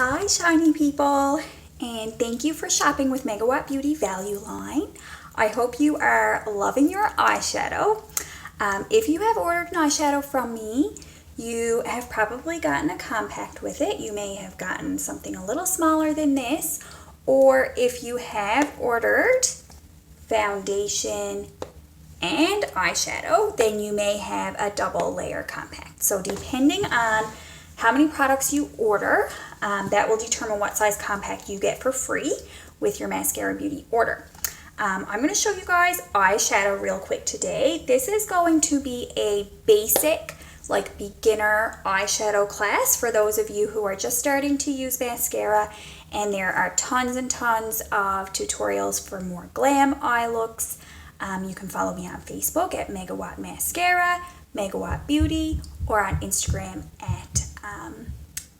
Hi shiny people, and thank you for shopping with Megawatt Beauty Value Line. I hope you are loving your eyeshadow. If you have ordered an eyeshadow from me, you have probably gotten a compact with it. You may have gotten something a little smaller than this, or if you have ordered foundation and eyeshadow, then you may have a double layer compact. So depending on how many products you order, that will determine what size compact you get for free with your Maskcara Beauty order. I'm going to show you guys eyeshadow real quick today. This is going to be a basic, like beginner eyeshadow class for those of you who are just starting to use mascara, and there are tons and tons of tutorials for more glam eye looks. You can follow me on Facebook at Megawatt Maskcara, Megawatt Beauty, or on Instagram at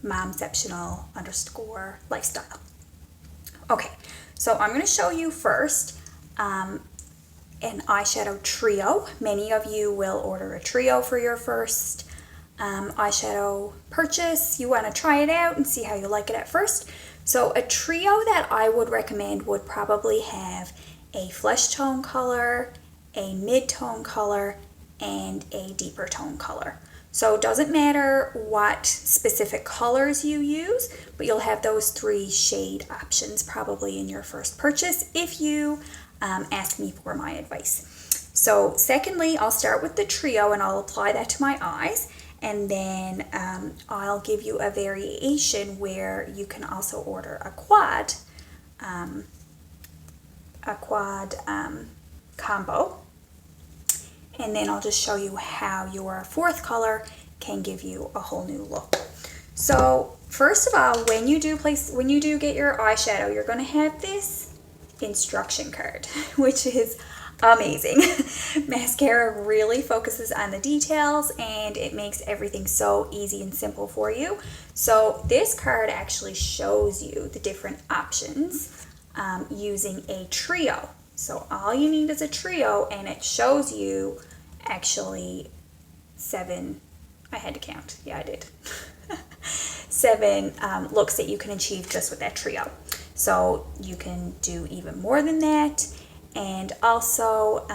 momceptional_lifestyle. Okay, so I'm going to show you first an eyeshadow trio. Many of you will order a trio for your first eyeshadow purchase. You want to try it out and see how you like it at first. So a trio that I would recommend would probably have a flesh tone color, a mid-tone color, and a deeper tone color. So it doesn't matter what specific colors you use, but you'll have those three shade options probably in your first purchase if you ask me for my advice. So secondly, I'll start with the trio and I'll apply that to my eyes, and then I'll give you a variation where you can also order a quad combo. And then I'll just show you how your fourth color can give you a whole new look. So first of all, when you do get your eyeshadow, you're going to have this instruction card, which is amazing. Mascara really focuses on the details and it makes everything so easy and simple for you. So this card actually shows you the different options using a trio. So all you need is a trio, and it shows you actually 7, I had to count, yeah I did, 7 looks that you can achieve just with that trio. So you can do even more than that, and also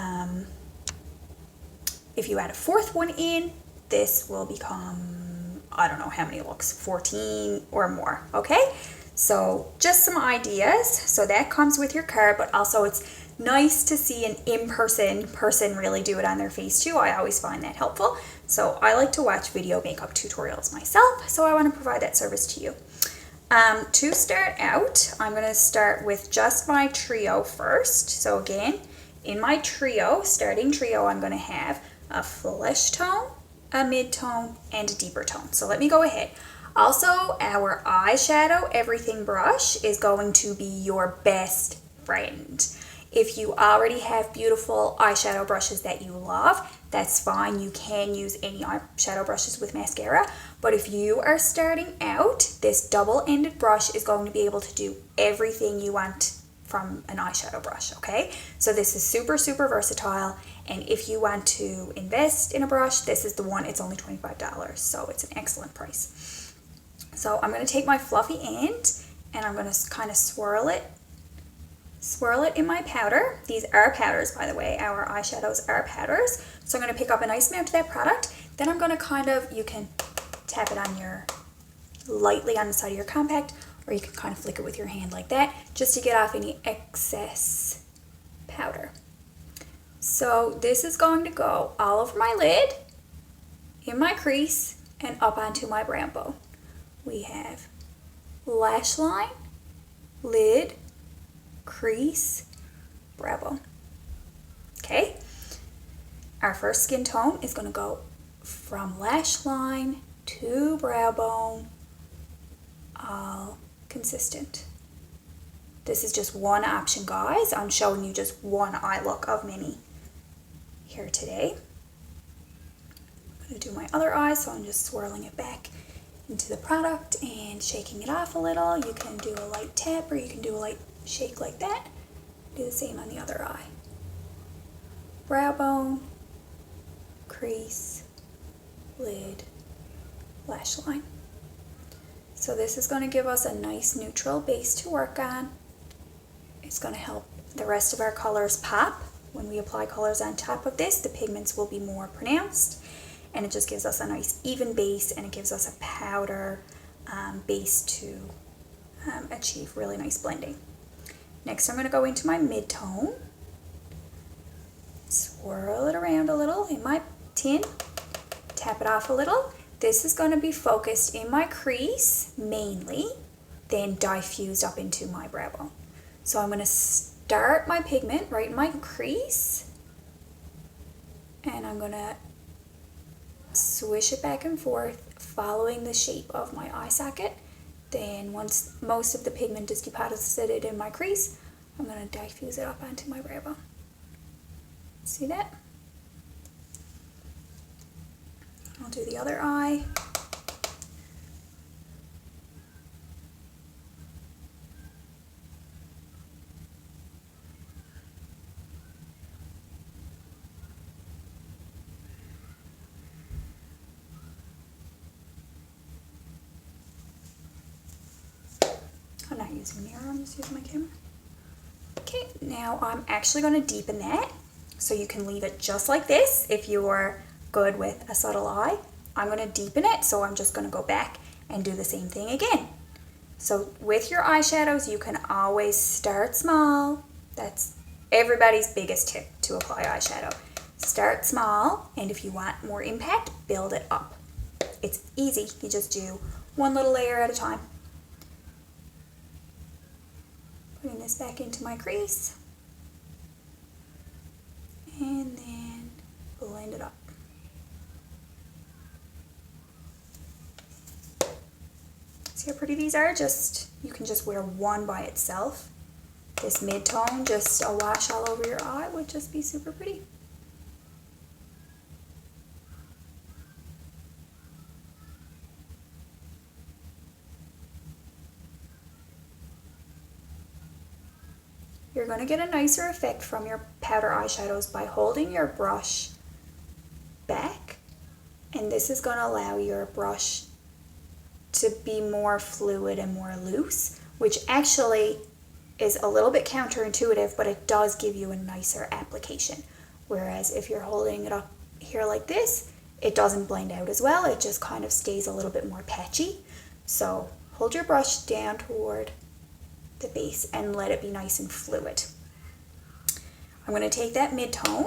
if you add a fourth one in, this will become, I don't know how many looks, 14 or more, okay? So just some ideas. So that comes with your card, but also it's nice to see an in-person person really do it on their face too. I always find that helpful. So I like to watch video makeup tutorials myself, so I want to provide that service to you. To start out, I'm going to start with just my trio first. So again, in my trio, starting trio, I'm going to have a flesh tone, a mid-tone, and a deeper tone. So let me go ahead. Also, our eyeshadow everything brush is going to be your best friend. If you already have beautiful eyeshadow brushes that you love, that's fine. You can use any eyeshadow brushes with mascara. But if you are starting out, this double-ended brush is going to be able to do everything you want from an eyeshadow brush, okay? So this is super, super versatile. And if you want to invest in a brush, this is the one. It's only $25, so it's an excellent price. So I'm going to take my fluffy end and I'm going to kind of swirl it in my powder. These are powders, by the way. Our eyeshadows are powders. So I'm going to pick up a nice amount of that product. Then I'm going to kind of, you can tap it on lightly on the side of your compact, or you can kind of flick it with your hand like that, just to get off any excess powder. So this is going to go all over my lid, in my crease, and up onto my brow bone. We have lash line, lid, crease, brow bone. Okay, our first skin tone is going to go from lash line to brow bone, all consistent. This is just one option, guys. I'm showing you just one eye look of many here today. I'm going to do my other eye, so I'm just swirling it back into the product and shaking it off a little. You can do a light tap or you can do a light shake like that. Do the same on the other eye. Brow bone, crease, lid, lash line. So this is going to give us a nice neutral base to work on. It's going to help the rest of our colors pop. When we apply colors on top of this, the pigments will be more pronounced, and it just gives us a nice even base, and it gives us a powder base to achieve really nice blending. Next, I'm going to go into my mid-tone, swirl it around a little in my tin, tap it off a little. This is going to be focused in my crease mainly, then diffused up into my brow bone. So I'm going to start my pigment right in my crease, and I'm going to swish it back and forth following the shape of my eye socket. Then once most of the pigment is deposited in my crease, I'm going to diffuse it up onto my brow bone. See that? I'll do the other eye. I'm not using a mirror, I'm just using my camera. Okay, now I'm actually going to deepen that, so you can leave it just like this if you're good with a subtle eye. I'm going to deepen it, so I'm just going to go back and do the same thing again. So with your eyeshadows, you can always start small. That's everybody's biggest tip to apply eyeshadow. Start small, and if you want more impact, build it up. It's easy, you just do one little layer at a time. Putting this back into my crease, and then blend it up. See how pretty these are? You can just wear one by itself. This mid-tone, just a wash all over your eye, would just be super pretty. You're going to get a nicer effect from your powder eyeshadows by holding your brush back, and this is going to allow your brush to be more fluid and more loose, which actually is a little bit counterintuitive, but it does give you a nicer application. Whereas if you're holding it up here like this, it doesn't blend out as well, it just kind of stays a little bit more patchy. So hold your brush down toward the base and let it be nice and fluid. I'm going to take that mid-tone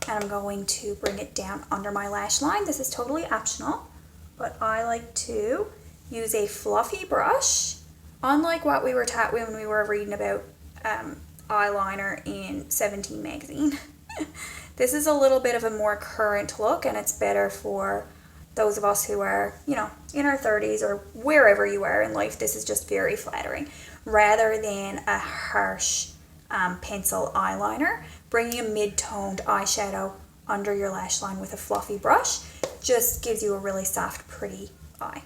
and I'm going to bring it down under my lash line. This is totally optional, but I like to use a fluffy brush, unlike what we were taught when we were reading about eyeliner in 17 magazine. This is a little bit of a more current look, and it's better for those of us who are, in our 30s or wherever you are in life. This is just very flattering. Rather than a harsh pencil eyeliner, bringing a mid-toned eyeshadow under your lash line with a fluffy brush just gives you a really soft, pretty eye.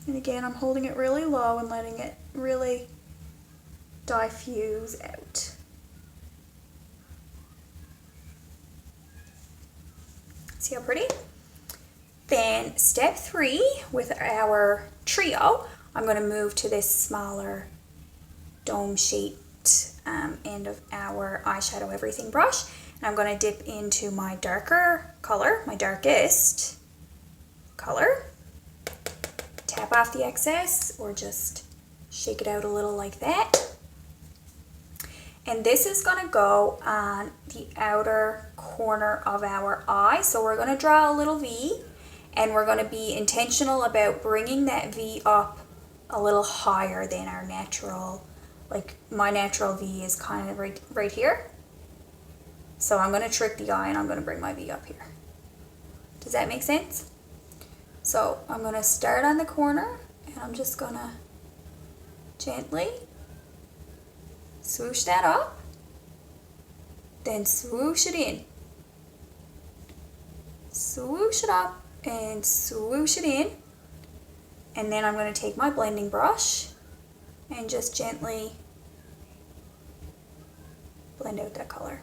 And again, I'm holding it really low and letting it really diffuse out. See how pretty? Then step 3 with our trio, I'm going to move to this smaller dome-shaped end of our eyeshadow everything brush, and I'm going to dip into my darker color, my darkest color, tap off the excess or just shake it out a little like that. And this is going to go on the outer corner of our eye. So we're going to draw a little V, and we're going to be intentional about bringing that V up a little higher than our natural, like my natural V is kind of right here. So I'm going to trick the eye and I'm going to bring my V up here. Does that make sense? So I'm going to start on the corner, and I'm just going to gently swoosh that up, then swoosh it in, swoosh it up and swoosh it in, and then I'm going to take my blending brush and just gently blend out that color.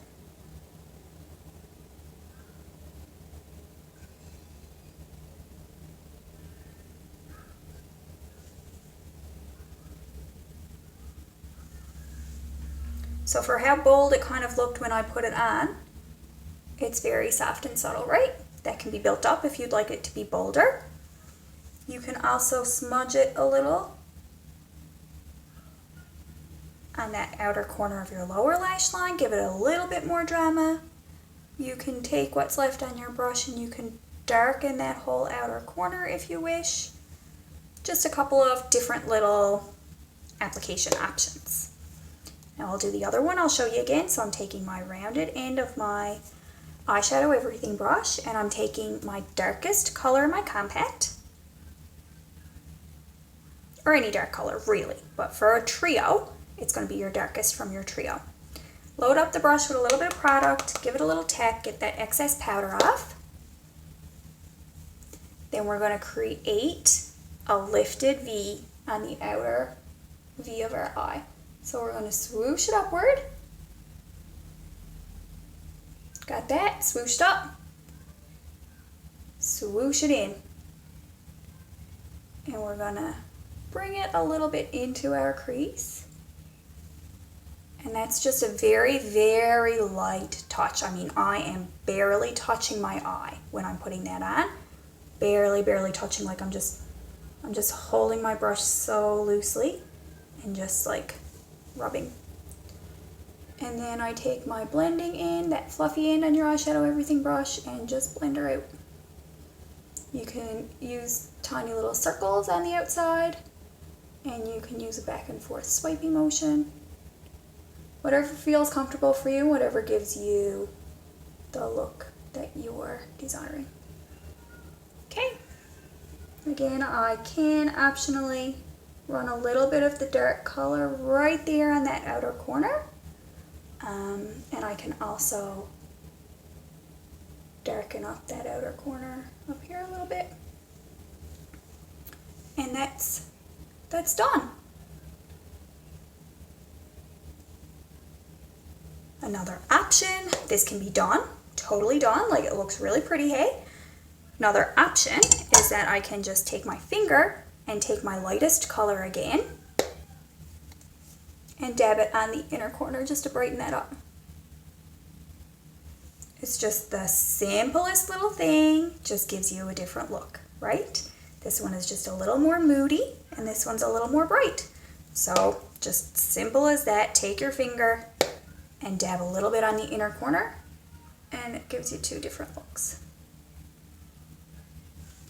So for how bold it kind of looked when I put it on, it's very soft and subtle, right? That can be built up if you'd like it to be bolder. You can also smudge it a little on that outer corner of your lower lash line, give it a little bit more drama. You can take what's left on your brush and you can darken that whole outer corner if you wish. Just a couple of different little application options. Now I'll do the other one, I'll show you again. So I'm taking my rounded end of my eyeshadow everything brush and I'm taking my darkest color in my compact, or any dark color really, but for a trio, it's going to be your darkest from your trio. Load up the brush with a little bit of product, give it a little tap, get that excess powder off. Then we're going to create a lifted V on the outer V of our eye. So we're going to swoosh it upward. Got that? Swooshed up. Swoosh it in. And we're going to bring it a little bit into our crease. And that's just a very, very light touch. I mean, I am barely touching my eye when I'm putting that on. Barely, barely touching, like I'm just holding my brush so loosely and just like rubbing. And then I take my blending end, that fluffy end on your eyeshadow everything brush, and just blend her out. You can use tiny little circles on the outside, and you can use a back and forth swiping motion. Whatever feels comfortable for you, whatever gives you the look that you're desiring. Okay. Again, I can optionally run a little bit of the dark color right there on that outer corner. And I can also darken up that outer corner up here a little bit. And that's done. Another option, this can be done, totally done, like it looks really pretty, hey? Another option is that I can just take my finger and take my lightest color again and dab it on the inner corner just to brighten that up. It's just the simplest little thing, just gives you a different look, right? This one is just a little more moody and this one's a little more bright. So just simple as that, take your finger and dab a little bit on the inner corner and it gives you two different looks.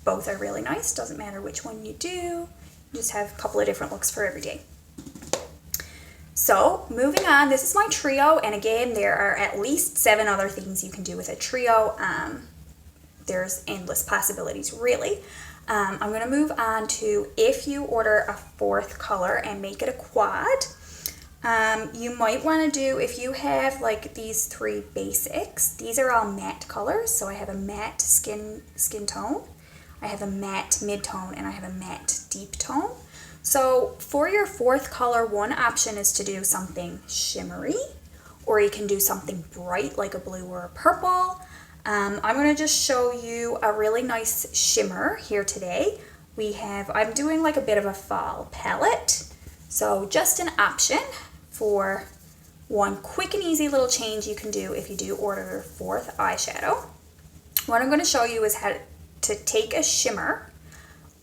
Both are really nice, doesn't matter which one you do, you just have a couple of different looks for every day. So moving on, this is my trio, and again there are at least 7 other things you can do with a trio. There's endless possibilities really. I'm going to move on to, if you order a 4th color and make it a quad, you might want to do, if you have like these 3 basics, these are all matte colors. So I have a matte skin tone, I have a matte mid-tone, and I have a matte deep tone. So for your 4th color, one option is to do something shimmery, or you can do something bright like a blue or a purple. I'm going to just show you a really nice shimmer here today. I'm doing like a bit of a fall palette. So just an option for one quick and easy little change you can do if you do order your 4th eyeshadow. What I'm going to show you is how to take a shimmer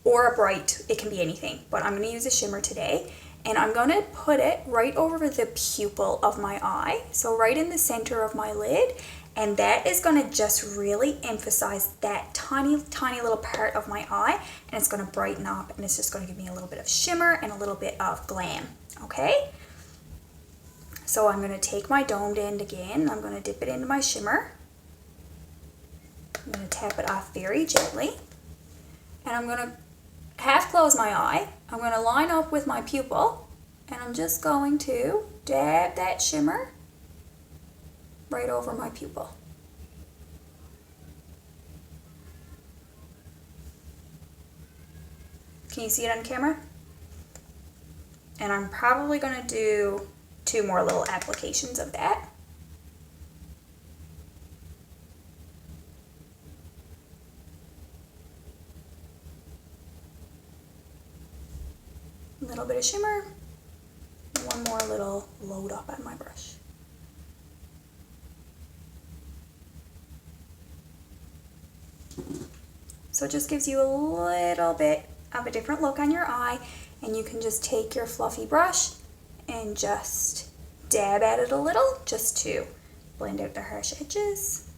or a bright, it can be anything, but I'm going to use a shimmer today, and I'm going to put it right over the pupil of my eye, so right in the center of my lid, and that is going to just really emphasize that tiny little part of my eye, and it's going to brighten up, and it's just going to give me a little bit of shimmer and a little bit of glam. Okay, so I'm going to take my domed end again, and I'm going to dip it into my shimmer. I'm going to tap it off very gently, and I'm going to half close my eye. I'm going to line up with my pupil, and I'm just going to dab that shimmer right over my pupil. Can you see it on camera? And I'm probably going to do 2 more little applications of that. A little bit of shimmer, one more little load up on my brush. So it just gives you a little bit of a different look on your eye, and you can just take your fluffy brush and just dab at it a little just to blend out the harsh edges.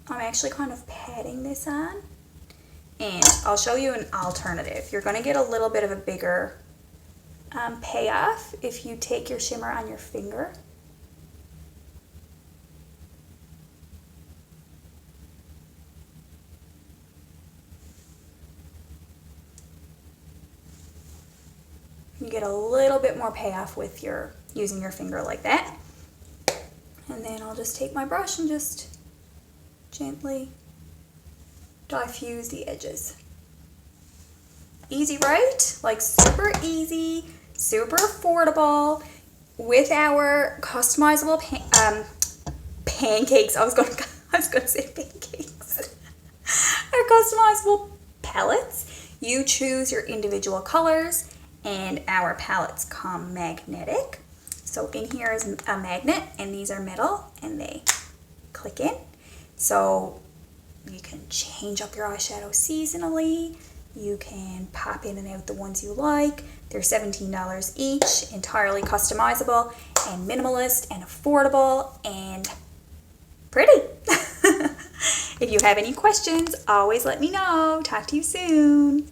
I'm actually kind of patting this on, and I'll show you an alternative. You're going to get a little bit of a bigger payoff if you take your shimmer on your finger. You get a little bit more payoff with using your finger like that. And then I'll just take my brush and just gently diffuse the edges. Easy, right? Like super easy, super affordable with our customizable pancakes. I was gonna say pancakes. Our customizable palettes. You choose your individual colors, and our palettes come magnetic. So in here is a magnet, and these are metal, and they click in. So you can change up your eyeshadow seasonally. You can pop in and out the ones you like. They're $17 each, entirely customizable and minimalist and affordable and pretty. If you have any questions, always let me know. Talk to you soon.